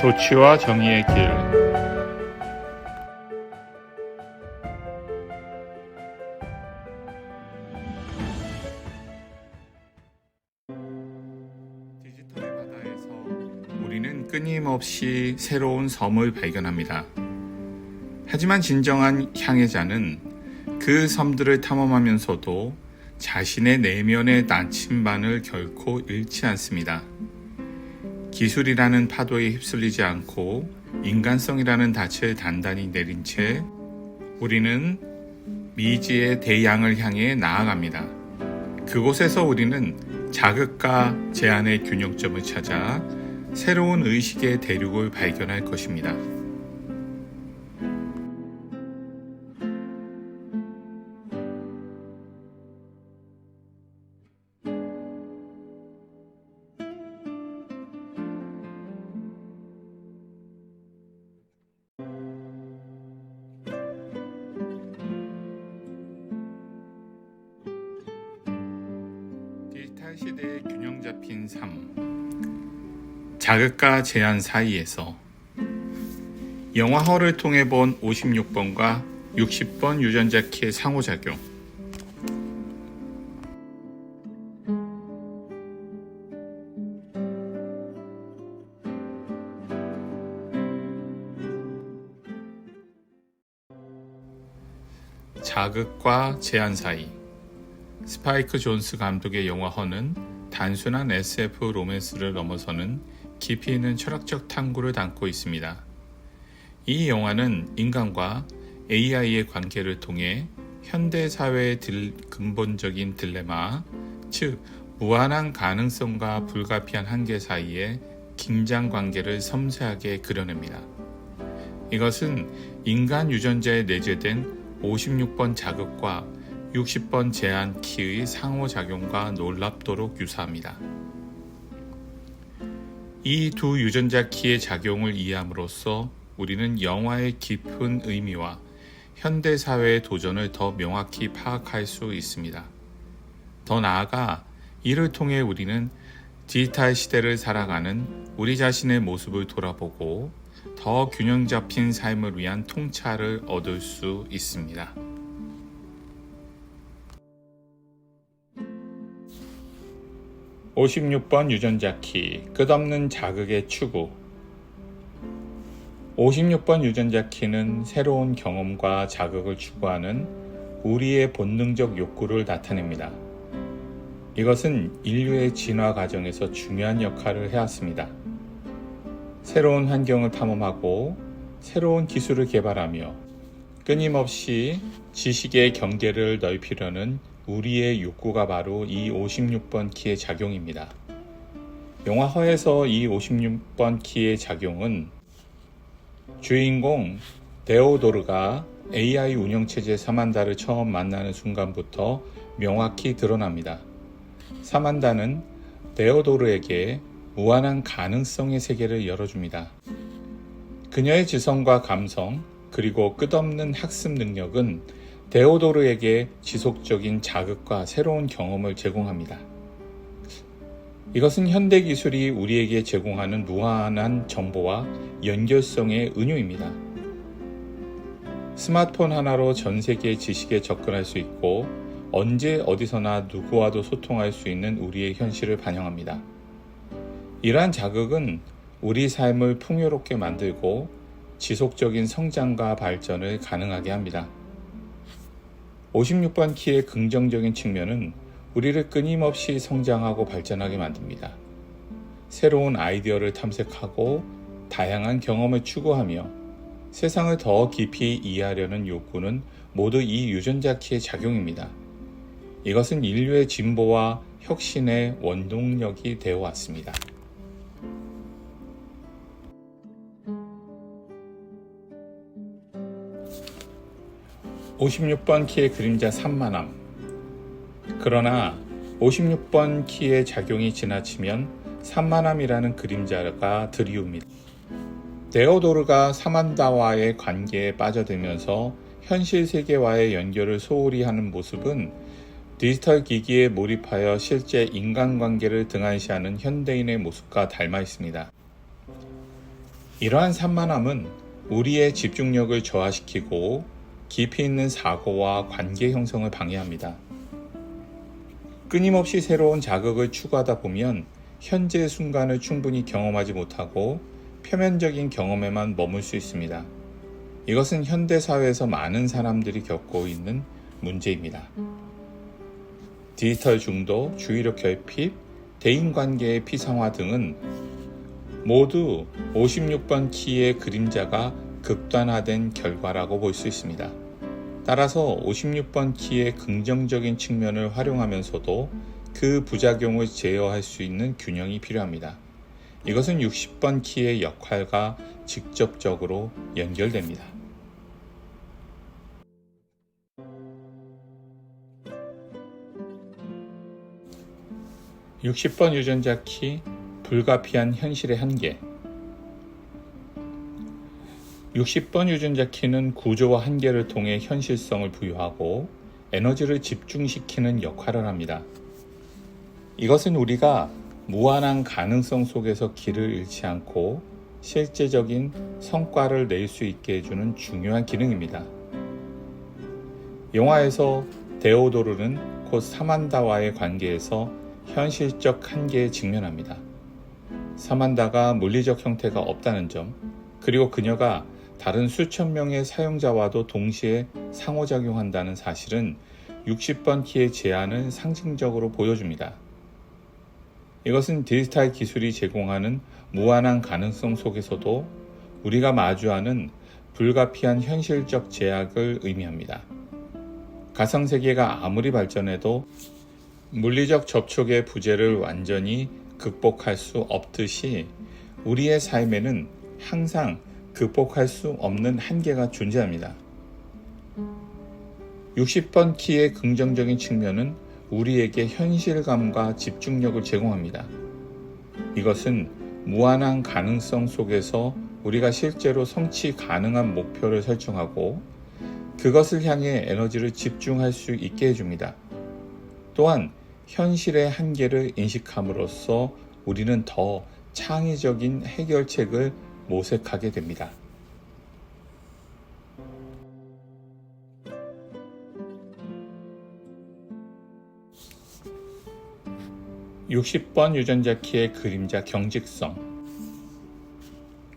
도취와 정의의 길. 디지털의 바다에서 우리는 끊임없이 새로운 섬을 발견합니다. 하지만 진정한 향해자는 그 섬들을 탐험하면서도 자신의 내면의 나침반을 결코 잃지 않습니다. 기술이라는 파도에 휩쓸리지 않고 인간성이라는 닻을 단단히 내린 채 우리는 미지의 대양을 향해 나아갑니다. 그곳에서 우리는 자극과 제한의 균형점을 찾아 새로운 의식의 대륙을 발견할 것입니다. 디지털 시대의 균형 잡힌 삶, 자극과 제한 사이에서 영화허를 통해 본 56번과 60번 유전자 키의 상호작용. 자극과 제한 사이. 스파이크 존스 감독의 영화 허는 단순한 SF 로맨스를 넘어서는 깊이 있는 철학적 탐구를 담고 있습니다. 이 영화는 인간과 AI의 관계를 통해 현대 사회의 근본적인 딜레마, 즉 무한한 가능성과 불가피한 한계 사이의 긴장 관계를 섬세하게 그려냅니다. 이것은 인간 유전자에 내재된 56번 자극과 60번 제한 키의 상호작용과 놀랍도록 유사합니다. 이 두 유전자 키의 작용을 이해함으로써 우리는 영화의 깊은 의미와 현대사회의 도전을 더 명확히 파악할 수 있습니다. 더 나아가 이를 통해 우리는 디지털 시대를 살아가는 우리 자신의 모습을 돌아보고 더 균형 잡힌 삶을 위한 통찰을 얻을 수 있습니다. 56번 유전자 키, 끝없는 자극의 추구. 56번 유전자 키는 새로운 경험과 자극을 추구하는 우리의 본능적 욕구를 나타냅니다. 이것은 인류의 진화 과정에서 중요한 역할을 해왔습니다. 새로운 환경을 탐험하고 새로운 기술을 개발하며 끊임없이 지식의 경계를 넓히려는 우리의 욕구가 바로 이 56번 키의 작용입니다. 영화 허에서 이 56번 키의 작용은 주인공 데오도르가 AI 운영체제 사만다를 처음 만나는 순간부터 명확히 드러납니다. 사만다는 데오도르에게 무한한 가능성의 세계를 열어줍니다. 그녀의 지성과 감성, 그리고 끝없는 학습 능력은 데오도르에게 지속적인 자극과 새로운 경험을 제공합니다. 이것은 현대 기술이 우리에게 제공하는 무한한 정보와 연결성의 은유입니다. 스마트폰 하나로 전 세계의 지식에 접근할 수 있고 언제 어디서나 누구와도 소통할 수 있는 우리의 현실을 반영합니다. 이러한 자극은 우리 삶을 풍요롭게 만들고 지속적인 성장과 발전을 가능하게 합니다. 56번 키의 긍정적인 측면은 우리를 끊임없이 성장하고 발전하게 만듭니다. 새로운 아이디어를 탐색하고 다양한 경험을 추구하며 세상을 더 깊이 이해하려는 욕구는 모두 이 유전자 키의 작용입니다. 이것은 인류의 진보와 혁신의 원동력이 되어 왔습니다. 56번 키의 그림자 산만함. 그러나 56번 키의 작용이 지나치면 산만함이라는 그림자가 드리웁니다. 데오도르가 사만다와의 관계에 빠져들면서 현실 세계와의 연결을 소홀히 하는 모습은 디지털 기기에 몰입하여 실제 인간관계를 등한시하는 현대인의 모습과 닮아 있습니다. 이러한 산만함은 우리의 집중력을 저하시키고 깊이 있는 사고와 관계 형성을 방해합니다. 끊임없이 새로운 자극을 추구하다 보면 현재 순간을 충분히 경험하지 못하고 표면적인 경험에만 머물 수 있습니다. 이것은 현대 사회에서 많은 사람들이 겪고 있는 문제입니다. 디지털 중독, 주의력 결핍, 대인관계의 피상화 등은 모두 56번 키의 그림자가 극단화된 결과라고 볼 수 있습니다. 따라서 56번 키의 긍정적인 측면을 활용하면서도 그 부작용을 제어할 수 있는 균형이 필요합니다. 이것은 60번 키의 역할과 직접적으로 연결됩니다. 60번 유전자 키, 불가피한 현실의 한계. 60번 유전자 키는 구조와 한계를 통해 현실성을 부여하고 에너지를 집중시키는 역할을 합니다. 이것은 우리가 무한한 가능성 속에서 길을 잃지 않고 실제적인 성과를 낼 수 있게 해주는 중요한 기능입니다. 영화에서 데오도르는 곧 사만다와의 관계에서 현실적 한계에 직면합니다. 사만다가 물리적 형태가 없다는 점, 그리고 그녀가 다른 수천 명의 사용자와도 동시에 상호작용한다는 사실은 60번 키의 제한을 상징적으로 보여줍니다. 이것은 디지털 기술이 제공하는 무한한 가능성 속에서도 우리가 마주하는 불가피한 현실적 제약을 의미합니다. 가상세계가 아무리 발전해도 물리적 접촉의 부재를 완전히 극복할 수 없듯이 우리의 삶에는 항상 극복할 수 없는 한계가 존재합니다. 60번 키의 긍정적인 측면은 우리에게 현실감과 집중력을 제공합니다. 이것은 무한한 가능성 속에서 우리가 실제로 성취 가능한 목표를 설정하고 그것을 향해 에너지를 집중할 수 있게 해줍니다. 또한 현실의 한계를 인식함으로써 우리는 더 창의적인 해결책을 모색하게 됩니다. 60번 유전자 키의 그림자 경직성.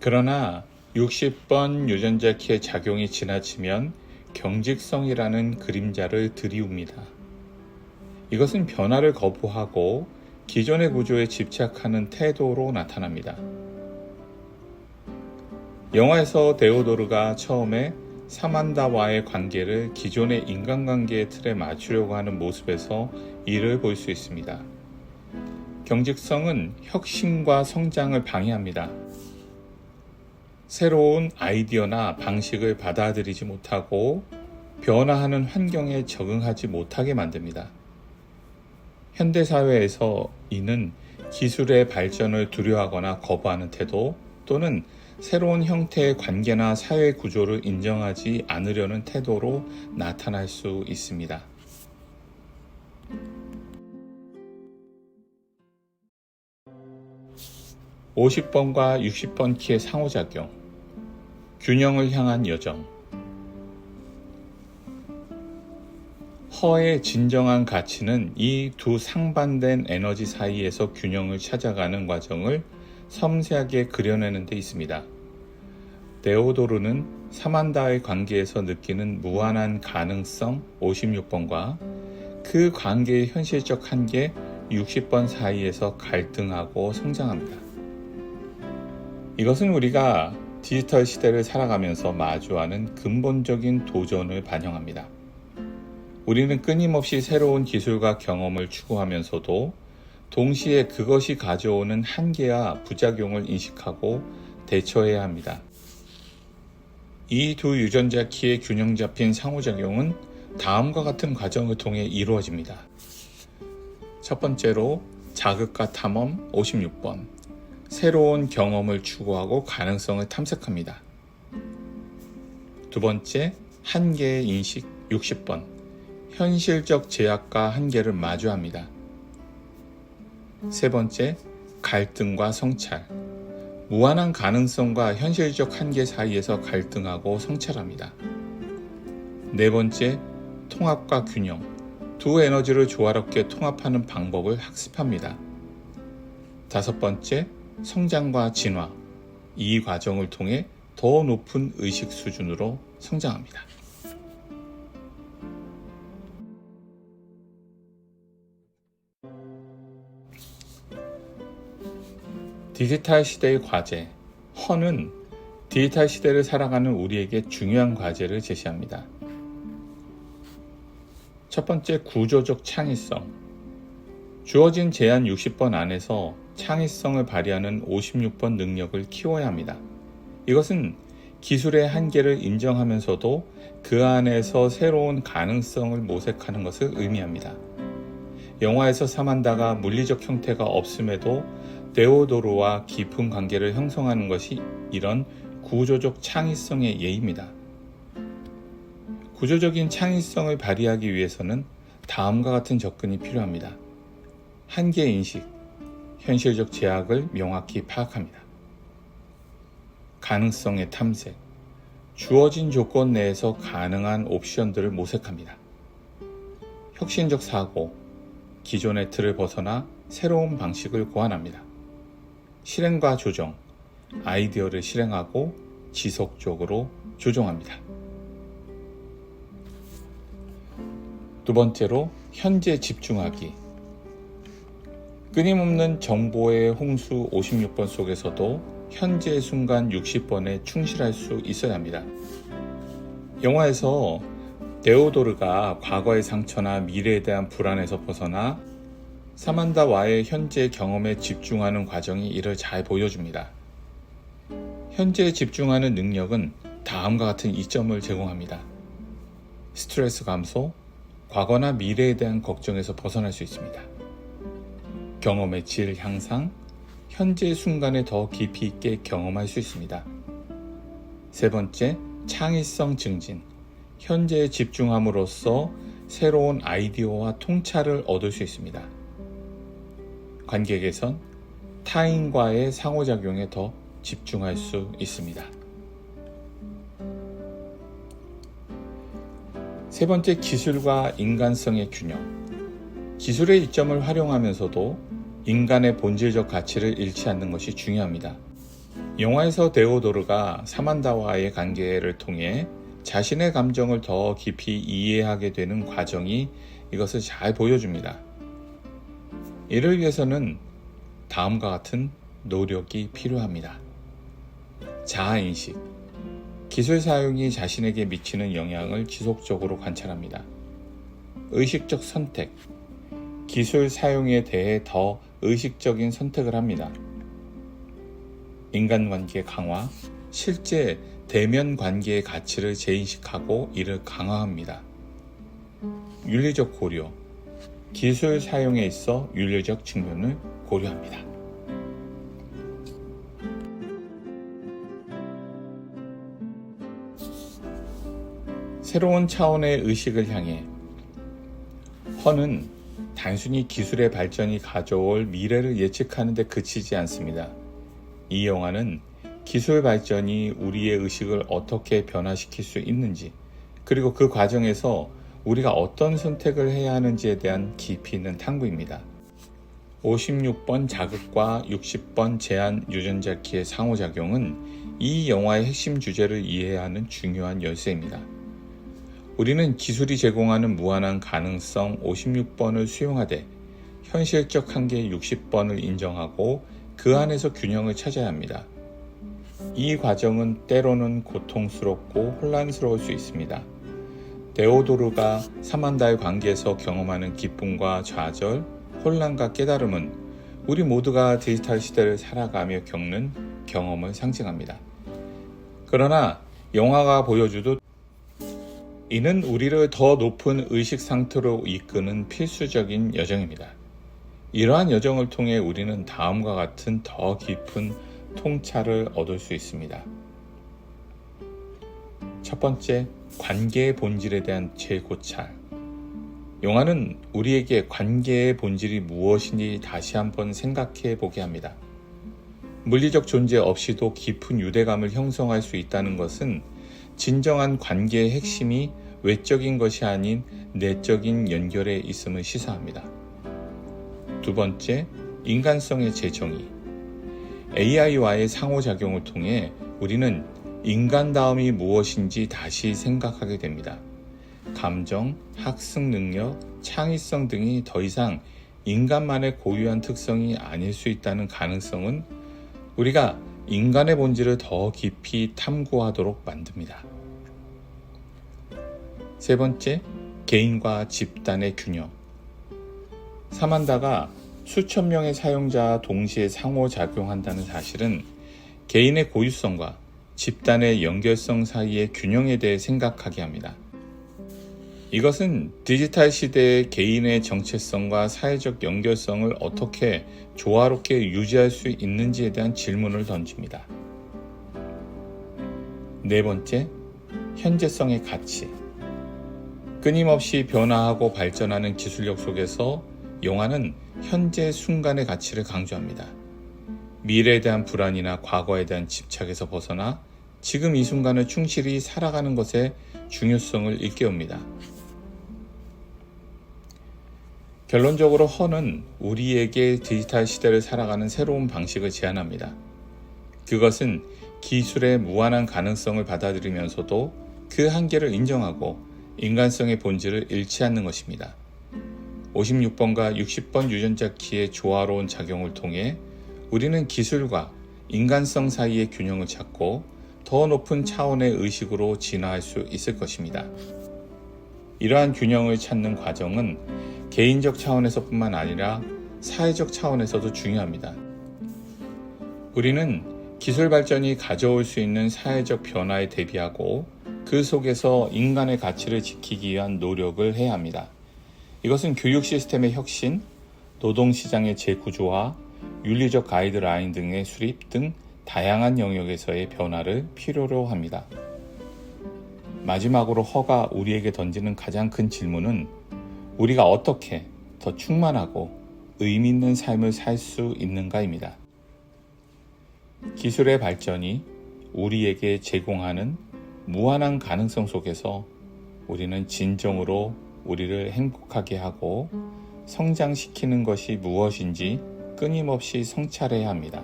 그러나 60번 유전자 키의 작용이 지나치면 경직성이라는 그림자를 들이웁니다. 이것은 변화를 거부하고 기존의 구조에 집착하는 태도로 나타납니다. 영화에서 데오도르가 처음에 사만다와의 관계를 기존의 인간관계의 틀에 맞추려고 하는 모습에서 이를 볼 수 있습니다. 경직성은 혁신과 성장을 방해합니다. 새로운 아이디어나 방식을 받아들이지 못하고 변화하는 환경에 적응하지 못하게 만듭니다. 현대사회에서 이는 기술의 발전을 두려워하거나 거부하는 태도 또는 새로운 형태의 관계나 사회 구조를 인정하지 않으려는 태도로 나타날 수 있습니다. (50번과 60번) 키의 상호작용, 균형을 향한 여정. 허의 진정한 가치는 이 두 상반된 에너지 사이에서 균형을 찾아가는 과정을 섬세하게 그려내는 데 있습니다. 데오도르는 사만다의 관계에서 느끼는 무한한 가능성 56번과 그 관계의 현실적 한계 60번 사이에서 갈등하고 성장합니다. 이것은 우리가 디지털 시대를 살아가면서 마주하는 근본적인 도전을 반영합니다. 우리는 끊임없이 새로운 기술과 경험을 추구하면서도 동시에 그것이 가져오는 한계와 부작용을 인식하고 대처해야 합니다. 이 두 유전자 키의 균형 잡힌 상호작용은 다음과 같은 과정을 통해 이루어집니다. 첫 번째로 자극과 탐험 56번, 새로운 경험을 추구하고 가능성을 탐색합니다. 두 번째, 한계의 인식 60번, 현실적 제약과 한계를 마주합니다. 세 번째, 갈등과 성찰, 무한한 가능성과 현실적 한계 사이에서 갈등하고 성찰합니다. 네 번째, 통합과 균형. 두 에너지를 조화롭게 통합하는 방법을 학습합니다. 다섯 번째, 성장과 진화. 이 과정을 통해 더 높은 의식 수준으로 성장합니다. 디지털 시대의 과제, 허는 디지털 시대를 살아가는 우리에게 중요한 과제를 제시합니다. 첫 번째, 구조적 창의성. 주어진 제한 60번 안에서 창의성을 발휘하는 56번 능력을 키워야 합니다. 이것은 기술의 한계를 인정하면서도 그 안에서 새로운 가능성을 모색하는 것을 의미합니다. 영화에서 사만다가 물리적 형태가 없음에도 데오도르와 깊은 관계를 형성하는 것이 이런 구조적 창의성의 예입니다. 구조적인 창의성을 발휘하기 위해서는 다음과 같은 접근이 필요합니다. 한계 인식, 현실적 제약을 명확히 파악합니다. 가능성의 탐색, 주어진 조건 내에서 가능한 옵션들을 모색합니다. 혁신적 사고, 기존의 틀을 벗어나 새로운 방식을 고안합니다. 실행과 조정, 아이디어를 실행하고 지속적으로 조정합니다. 두 번째로, 현재 집중하기. 끊임없는 정보의 홍수 56번 속에서도 현재 순간 60번에 충실할 수 있어야 합니다. 영화에서 데오도르가 과거의 상처나 미래에 대한 불안에서 벗어나 사만다와의 현재 경험에 집중하는 과정이 이를 잘 보여줍니다. 현재에 집중하는 능력은 다음과 같은 이점을 제공합니다. 스트레스 감소, 과거나 미래에 대한 걱정에서 벗어날 수 있습니다. 경험의 질 향상, 현재 순간에 더 깊이 있게 경험할 수 있습니다. 세 번째, 창의성 증진. 현재에 집중함으로써 새로운 아이디어와 통찰을 얻을 수 있습니다. 관계 개선, 타인과의 상호작용에 더 집중할 수 있습니다. 세 번째, 기술과 인간성의 균형. 기술의 이점을 활용하면서도 인간의 본질적 가치를 잃지 않는 것이 중요합니다. 영화에서 데오도르가 사만다와의 관계를 통해 자신의 감정을 더 깊이 이해하게 되는 과정이 이것을 잘 보여줍니다. 이를 위해서는 다음과 같은 노력이 필요합니다. 자아인식. 기술 사용이 자신에게 미치는 영향을 지속적으로 관찰합니다. 의식적 선택. 기술 사용에 대해 더 의식적인 선택을 합니다. 인간관계 강화. 실제 대면 관계의 가치를 재인식하고 이를 강화합니다. 윤리적 고려. 기술 사용에 있어 윤리적 측면을 고려합니다. 새로운 차원의 의식을 향해. 허는 단순히 기술의 발전이 가져올 미래를 예측하는 데 그치지 않습니다. 이 영화는 기술 발전이 우리의 의식을 어떻게 변화시킬 수 있는지, 그리고 그 과정에서 우리가 어떤 선택을 해야 하는지에 대한 깊이 있는 탐구입니다. 56번 자극과 60번 제한 유전자 키의 상호작용은 이 영화의 핵심 주제를 이해하는 중요한 열쇠입니다. 우리는 기술이 제공하는 무한한 가능성 56번을 수용하되 현실적 한계 60번을 인정하고 그 안에서 균형을 찾아야 합니다. 이 과정은 때로는 고통스럽고 혼란스러울 수 있습니다. 데오도르가 사만다의 관계에서 경험하는 기쁨과 좌절, 혼란과 깨달음은 우리 모두가 디지털 시대를 살아가며 겪는 경험을 상징합니다. 그러나 영화가 보여주듯 이는 우리를 더 높은 의식 상태로 이끄는 필수적인 여정입니다. 이러한 여정을 통해 우리는 다음과 같은 더 깊은 통찰을 얻을 수 있습니다. 첫 번째, 관계의 본질에 대한 재고찰. 영화는 우리에게 관계의 본질이 무엇인지 다시 한번 생각해 보게 합니다. 물리적 존재 없이도 깊은 유대감을 형성할 수 있다는 것은 진정한 관계의 핵심이 외적인 것이 아닌 내적인 연결에 있음을 시사합니다. 두 번째, 인간성의 재정의. AI와의 상호작용을 통해 우리는 인간다움이 무엇인지 다시 생각하게 됩니다. 감정, 학습 능력, 창의성 등이 더 이상 인간만의 고유한 특성이 아닐 수 있다는 가능성은 우리가 인간의 본질을 더 깊이 탐구하도록 만듭니다. 세 번째, 개인과 집단의 균형. 사만다가 수천 명의 사용자와 동시에 상호작용한다는 사실은 개인의 고유성과 집단의 연결성 사이의 균형에 대해 생각하게 합니다. 이것은 디지털 시대의 개인의 정체성과 사회적 연결성을 어떻게 조화롭게 유지할 수 있는지에 대한 질문을 던집니다. 네 번째, 현재성의 가치. 끊임없이 변화하고 발전하는 기술력 속에서 영화는 현재 순간의 가치를 강조합니다. 미래에 대한 불안이나 과거에 대한 집착에서 벗어나 지금 이 순간을 충실히 살아가는 것의 중요성을 일깨웁니다. 결론적으로 허는 우리에게 디지털 시대를 살아가는 새로운 방식을 제안합니다. 그것은 기술의 무한한 가능성을 받아들이면서도 그 한계를 인정하고 인간성의 본질을 잃지 않는 것입니다. 56번과 60번 유전자 키의 조화로운 작용을 통해 우리는 기술과 인간성 사이의 균형을 찾고 더 높은 차원의 의식으로 진화할 수 있을 것입니다. 이러한 균형을 찾는 과정은 개인적 차원에서뿐만 아니라 사회적 차원에서도 중요합니다. 우리는 기술 발전이 가져올 수 있는 사회적 변화에 대비하고 그 속에서 인간의 가치를 지키기 위한 노력을 해야 합니다. 이것은 교육 시스템의 혁신, 노동시장의 재구조화, 윤리적 가이드라인 등의 수립 등 다양한 영역에서의 변화를 필요로 합니다. 마지막으로 허가 우리에게 던지는 가장 큰 질문은 우리가 어떻게 더 충만하고 의미 있는 삶을 살 수 있는가입니다. 기술의 발전이 우리에게 제공하는 무한한 가능성 속에서 우리는 진정으로 우리를 행복하게 하고 성장시키는 것이 무엇인지 끊임없이 성찰해야 합니다.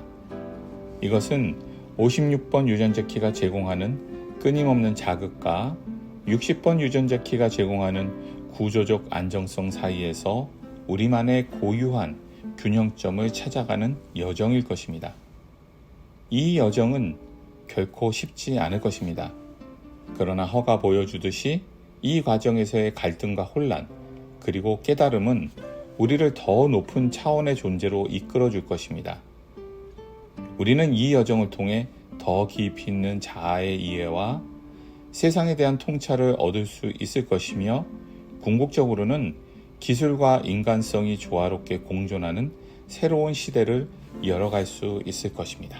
이것은 56번 유전자 키가 제공하는 끊임없는 자극과 60번 유전자 키가 제공하는 구조적 안정성 사이에서 우리만의 고유한 균형점을 찾아가는 여정일 것입니다. 이 여정은 결코 쉽지 않을 것입니다. 그러나 허가 보여주듯이 이 과정에서의 갈등과 혼란, 그리고 깨달음은 우리를 더 높은 차원의 존재로 이끌어 줄 것입니다. 우리는 이 여정을 통해 더 깊이 있는 자아의 이해와 세상에 대한 통찰을 얻을 수 있을 것이며 궁극적으로는 기술과 인간성이 조화롭게 공존하는 새로운 시대를 열어갈 수 있을 것입니다.